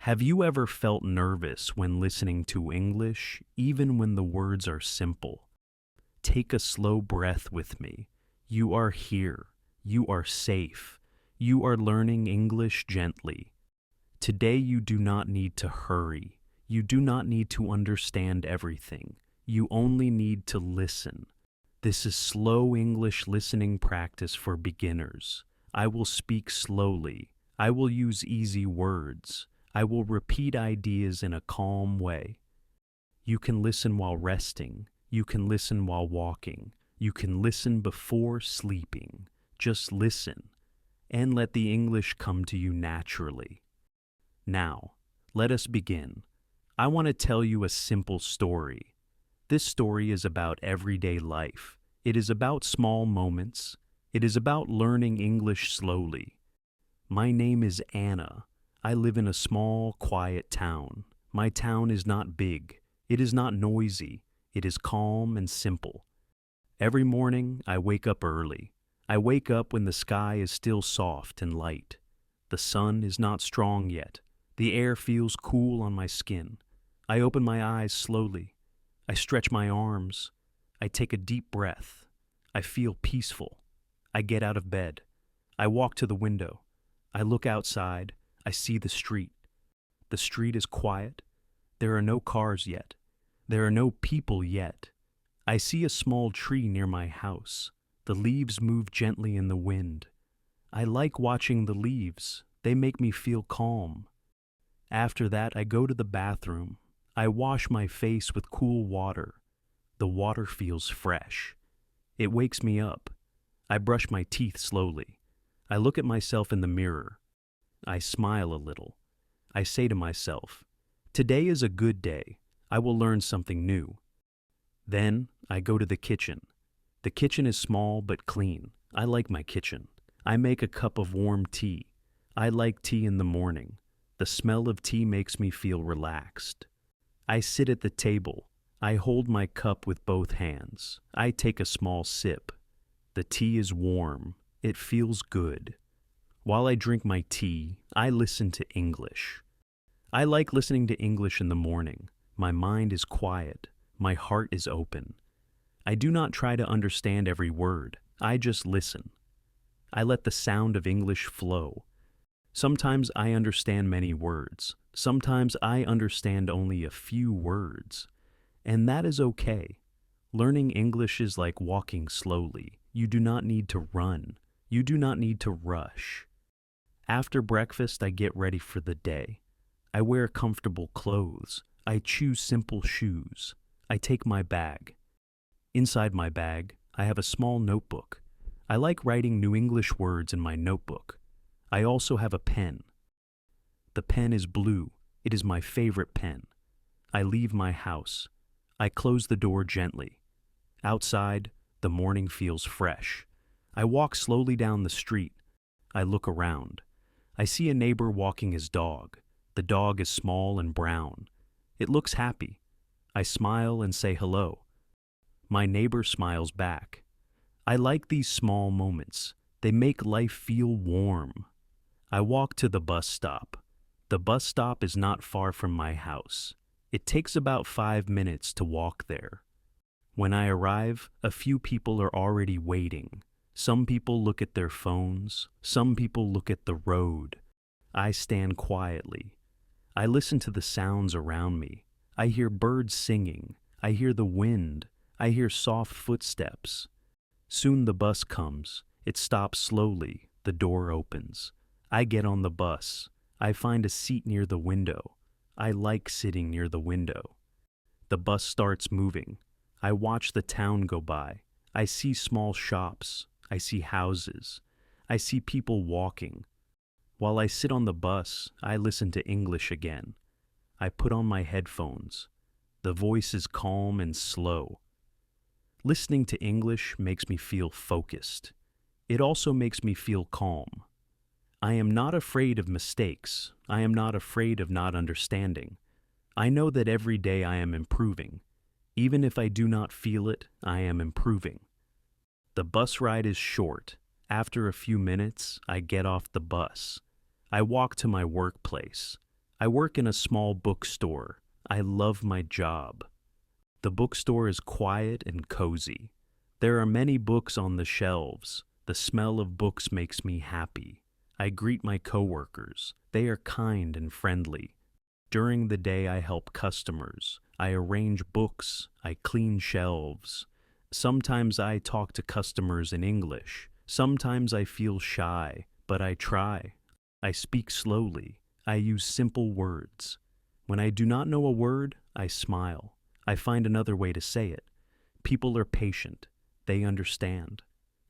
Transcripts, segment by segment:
Have you ever felt nervous when listening to English, even when the words are simple? Take a slow breath with me. You are here. You are safe. You are learning English gently. Today you do not need to hurry. You do not need to understand everything. You only need to listen. This is slow English listening practice for beginners. I will speak slowly. I will use easy words. I will repeat ideas in a calm way. You can listen while resting. You can listen while walking. You can listen before sleeping. Just listen, and let the English come to you naturally. Now, let us begin. I want to tell you a simple story. This story is about everyday life. It is about small moments. It is about learning English slowly. My name is Anna. I live in a small, quiet town. My town is not big. It is not noisy. It is calm and simple. Every morning, I wake up early. I wake up when the sky is still soft and light. The sun is not strong yet. The air feels cool on my skin. I open my eyes slowly. I stretch my arms. I take a deep breath. I feel peaceful. I get out of bed. I walk to the window. I look outside. I see the street. The street is quiet. There are no cars yet. There are no people yet. I see a small tree near my house. The leaves move gently in the wind. I like watching the leaves. They make me feel calm. After that, I go to the bathroom. I wash my face with cool water. The water feels fresh. It wakes me up. I brush my teeth slowly. I look at myself in the mirror. I smile a little. I say to myself, "Today is a good day. I will learn something new." Then I go to the kitchen. The kitchen is small but clean. I like my kitchen. I make a cup of warm tea. I like tea in the morning. The smell of tea makes me feel relaxed. I sit at the table. I hold my cup with both hands. I take a small sip. The tea is warm. It feels good. While I drink my tea, I listen to English. I like listening to English in the morning. My mind is quiet. My heart is open. I do not try to understand every word. I just listen. I let the sound of English flow. Sometimes I understand many words. Sometimes I understand only a few words. And that is okay. Learning English is like walking slowly. You do not need to run. You do not need to rush. After breakfast, I get ready for the day. I wear comfortable clothes. I choose simple shoes. I take my bag. Inside my bag, I have a small notebook. I like writing new English words in my notebook. I also have a pen. The pen is blue. It is my favorite pen. I leave my house. I close the door gently. Outside, the morning feels fresh. I walk slowly down the street. I look around. I see a neighbor walking his dog. The dog is small and brown. It looks happy. I smile and say hello. My neighbor smiles back. I like these small moments. They make life feel warm. I walk to the bus stop. The bus stop is not far from my house. It takes about 5 minutes to walk there. When I arrive, a few people are already waiting. Some people look at their phones. Some people look at the road. I stand quietly. I listen to the sounds around me. I hear birds singing. I hear the wind. I hear soft footsteps. Soon the bus comes. It stops slowly. The door opens. I get on the bus. I find a seat near the window. I like sitting near the window. The bus starts moving. I watch the town go by. I see small shops. I see houses. I see people walking. While I sit on the bus, I listen to English again. I put on my headphones. The voice is calm and slow. Listening to English makes me feel focused. It also makes me feel calm. I am not afraid of mistakes. I am not afraid of not understanding. I know that every day I am improving. Even if I do not feel it, I am improving. The bus ride is short. After a few minutes, I get off the bus. I walk to my workplace. I work in a small bookstore. I love my job. The bookstore is quiet and cozy. There are many books on the shelves. The smell of books makes me happy. I greet my coworkers. They are kind and friendly. During the day, I help customers. I arrange books. I clean shelves. Sometimes I talk to customers in English. Sometimes I feel shy, but I try. I speak slowly. I use simple words. When I do not know a word, I smile. I find another way to say it. People are patient. They understand.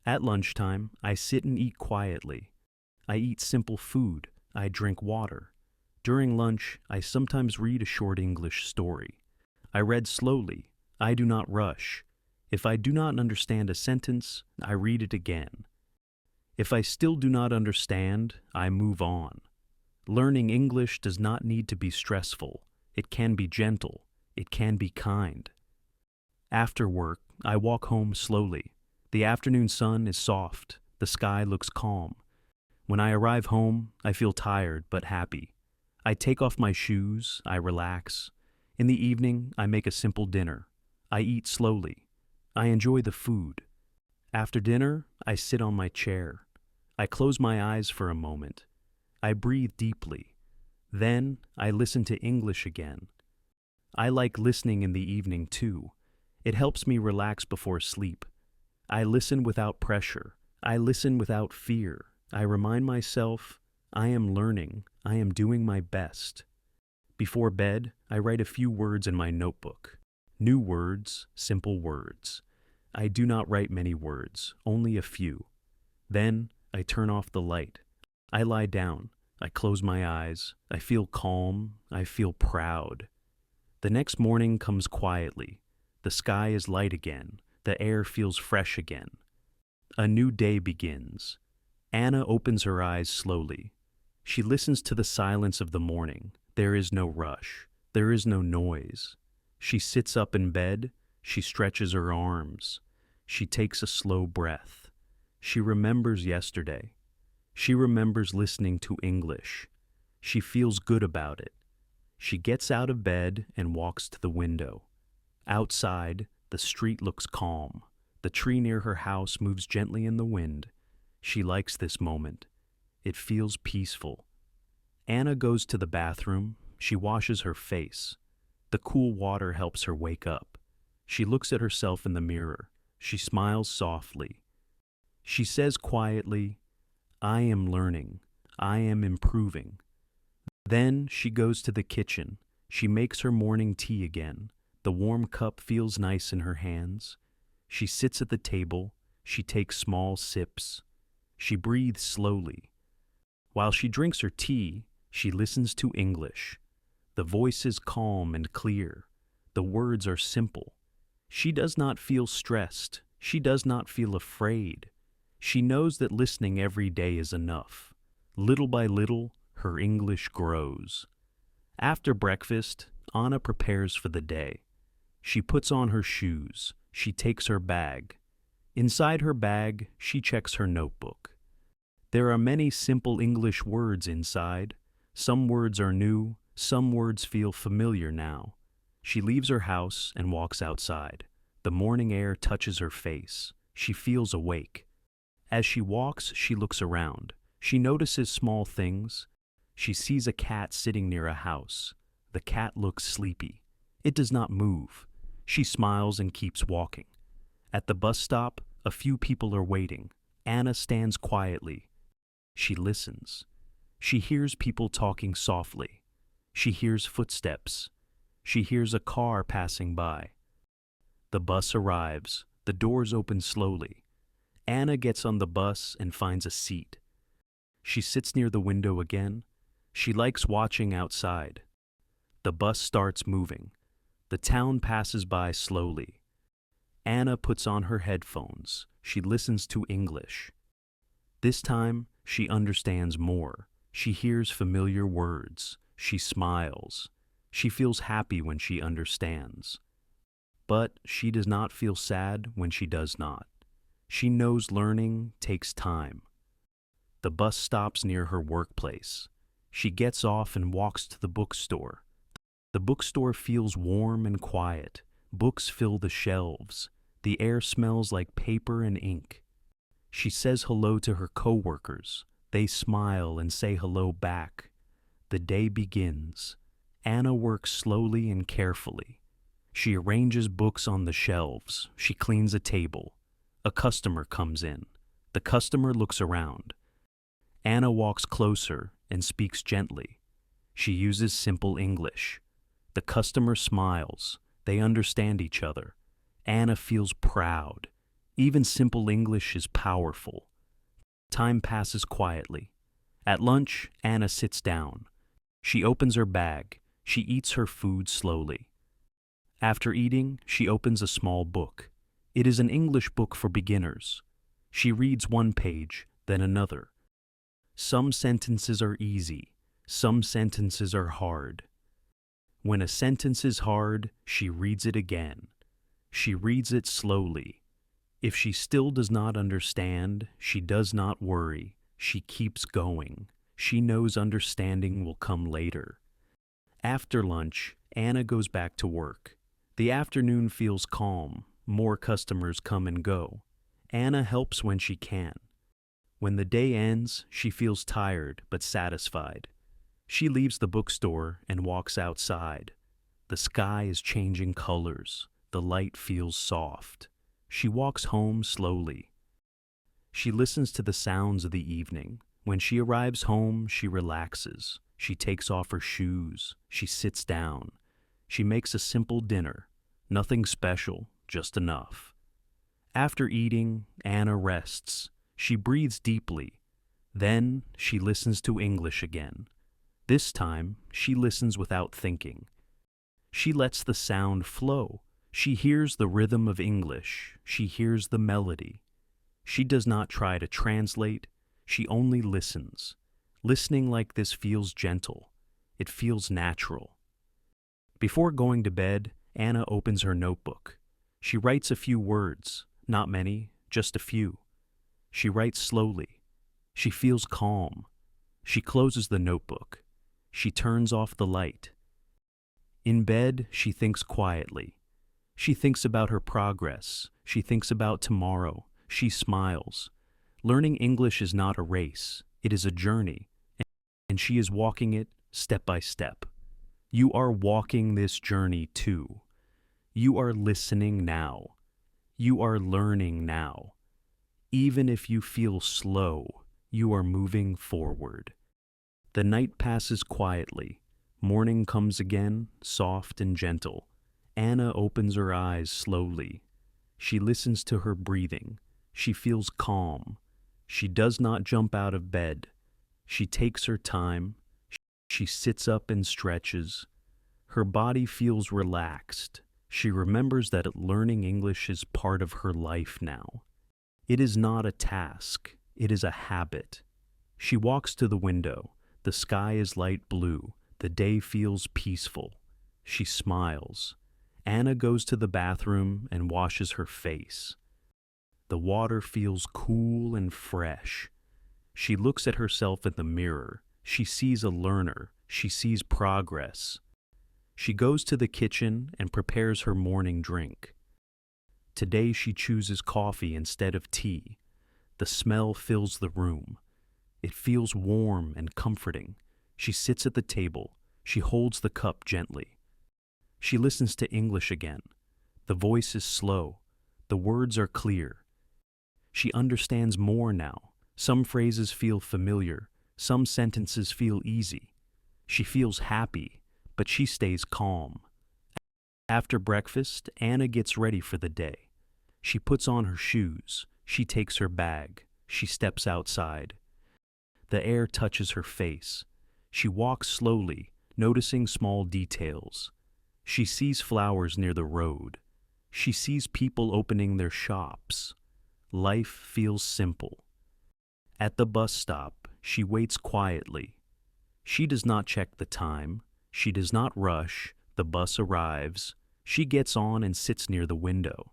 At lunchtime, I sit and eat quietly. I eat simple food. I drink water. During lunch, I sometimes read a short English story. I read slowly. I do not rush. If I do not understand a sentence, I read it again. If I still do not understand, I move on. Learning English does not need to be stressful. It can be gentle. It can be kind. After work, I walk home slowly. The afternoon sun is soft. The sky looks calm. When I arrive home, I feel tired but happy. I take off my shoes. I relax. In the evening, I make a simple dinner. I eat slowly. I enjoy the food. After dinner, I sit on my chair. I close my eyes for a moment. I breathe deeply. Then I listen to English again. I like listening in the evening too. It helps me relax before sleep. I listen without pressure. I listen without fear. I remind myself, I am learning. I am doing my best. Before bed, I write a few words in my notebook. New words, simple words. I do not write many words, only a few. Then I turn off the light. I lie down. I close my eyes. I feel calm. I feel proud. The next morning comes quietly. The sky is light again. The air feels fresh again. A new day begins. Anna opens her eyes slowly. She listens to the silence of the morning. There is no rush. There is no noise. She sits up in bed. She stretches her arms. She takes a slow breath. She remembers yesterday. She remembers listening to English. She feels good about it. She gets out of bed and walks to the window. Outside, the street looks calm. The tree near her house moves gently in the wind. She likes this moment. It feels peaceful. Anna goes to the bathroom. She washes her face. The cool water helps her wake up. She looks at herself in the mirror. She smiles softly. She says quietly, I am learning. I am improving. Then she goes to the kitchen. She makes her morning tea again. The warm cup feels nice in her hands. She sits at the table. She takes small sips. She breathes slowly. While she drinks her tea, she listens to English. The voice is calm and clear. The words are simple. She does not feel stressed. She does not feel afraid. She knows that listening every day is enough. Little by little, her English grows. After breakfast, Anna prepares for the day. She puts on her shoes. She takes her bag. Inside her bag, she checks her notebook. There are many simple English words inside. Some words are new. Some words feel familiar now. She leaves her house and walks outside. The morning air touches her face. She feels awake. As she walks, she looks around. She notices small things. She sees a cat sitting near a house. The cat looks sleepy. It does not move. She smiles and keeps walking. At the bus stop, a few people are waiting. Anna stands quietly. She listens. She hears people talking softly. She hears footsteps. She hears a car passing by. The bus arrives. The doors open slowly. Anna gets on the bus and finds a seat. She sits near the window again. She likes watching outside. The bus starts moving. The town passes by slowly. Anna puts on her headphones. She listens to English. This time, she understands more. She hears familiar words. She smiles. She feels happy when she understands. But she does not feel sad when she does not. She knows learning takes time. The bus stops near her workplace. She gets off and walks to the bookstore. The bookstore feels warm and quiet. Books fill the shelves. The air smells like paper and ink. She says hello to her coworkers. They smile and say hello back. The day begins. Anna works slowly and carefully. She arranges books on the shelves. She cleans a table. A customer comes in. The customer looks around. Anna walks closer and speaks gently. She uses simple English. The customer smiles. They understand each other. Anna feels proud. Even simple English is powerful. Time passes quietly. At lunch, Anna sits down. She opens her bag. She eats her food slowly. After eating, she opens a small book. It is an English book for beginners. She reads one page, then another. Some sentences are easy. Some sentences are hard. When a sentence is hard, she reads it again. She reads it slowly. If she still does not understand, she does not worry. She keeps going. She knows understanding will come later. After lunch, Anna goes back to work. The afternoon feels calm. More customers come and go. Anna helps when she can. When the day ends, she feels tired but satisfied. She leaves the bookstore and walks outside. The sky is changing colors. The light feels soft. She walks home slowly. She listens to the sounds of the evening. When she arrives home, she relaxes. She takes off her shoes. She sits down. She makes a simple dinner. Nothing special, just enough. After eating, Anna rests. She breathes deeply. Then she listens to English again. This time, she listens without thinking. She lets the sound flow. She hears the rhythm of English. She hears the melody. She does not try to translate. She only listens. Listening like this feels gentle. It feels natural. Before going to bed, Anna opens her notebook. She writes a few words, not many, just a few. She writes slowly. She feels calm. She closes the notebook. She turns off the light. In bed, she thinks quietly. She thinks about her progress. She thinks about tomorrow. She smiles. Learning English is not a race. It is a journey, and she is walking it step by step. You are walking this journey too. You are listening now. You are learning now. Even if you feel slow, you are moving forward. The night passes quietly. Morning comes again, soft and gentle. Anna opens her eyes slowly. She listens to her breathing. She feels calm. She does not jump out of bed. She takes her time. She sits up and stretches. Her body feels relaxed. She remembers that learning English is part of her life now. It is not a task. It is a habit. She walks to the window. The sky is light blue. The day feels peaceful. She smiles. Anna goes to the bathroom and washes her face. The water feels cool and fresh. She looks at herself in the mirror. She sees a learner. She sees progress. She goes to the kitchen and prepares her morning drink. Today she chooses coffee instead of tea. The smell fills the room. It feels warm and comforting. She sits at the table. She holds the cup gently. She listens to English again. The voice is slow. The words are clear. She understands more now. Some phrases feel familiar. Some sentences feel easy. She feels happy, but she stays calm. After breakfast, Anna gets ready for the day. She puts on her shoes. She takes her bag. She steps outside. The air touches her face. She walks slowly, noticing small details. She sees flowers near the road. She sees people opening their shops. Life feels simple. At the bus stop, she waits quietly. She does not check the time. She does not rush. The bus arrives. She gets on and sits near the window.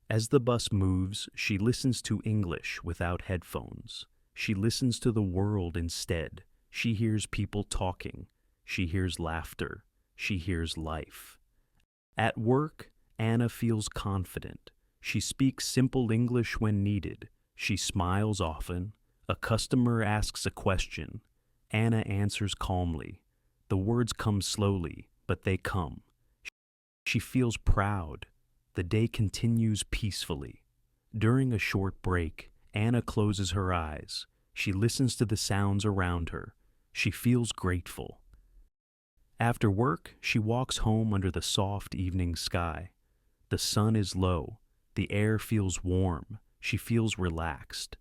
As the bus moves, she listens to English without headphones. She listens to the world instead. She hears people talking. She hears laughter. She hears life. At work, Anna feels confident. She speaks simple English when needed. She smiles often. A customer asks a question. Anna answers calmly. The words come slowly, but they come. She feels proud. The day continues peacefully. During a short break, Anna closes her eyes. She listens to the sounds around her. She feels grateful. After work, she walks home under the soft evening sky. The sun is low. The air feels warm. She feels relaxed.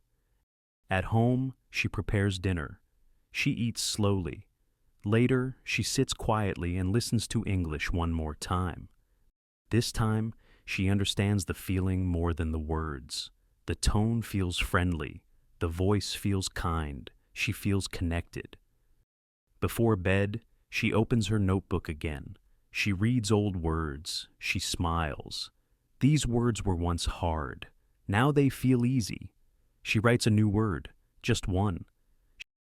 At home, she prepares dinner. She eats slowly. Later, she sits quietly and listens to English one more time. This time, she understands the feeling more than the words. The tone feels friendly. The voice feels kind. She feels connected. Before bed, she opens her notebook again. She reads old words. She smiles. These words were once hard. Now they feel easy. She writes a new word, just one.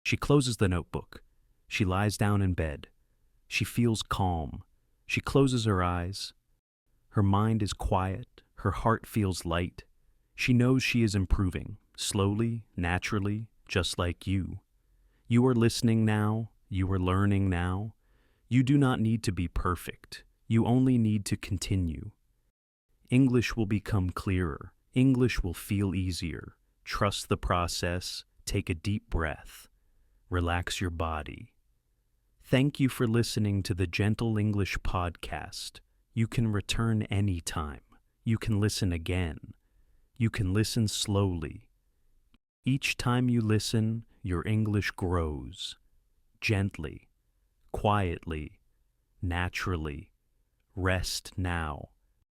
She closes the notebook. She lies down in bed. She feels calm. She closes her eyes. Her mind is quiet. Her heart feels light. She knows she is improving, slowly, naturally, just like you. You are listening now. You are learning now. You do not need to be perfect. You only need to continue. English will become clearer. English will feel easier. Trust the process. Take a deep breath. Relax your body. Thank you for listening to the Gentle English podcast. You can return anytime. You can listen again. You can listen slowly. Each time you listen, your English grows. Gently, quietly, naturally. Rest now.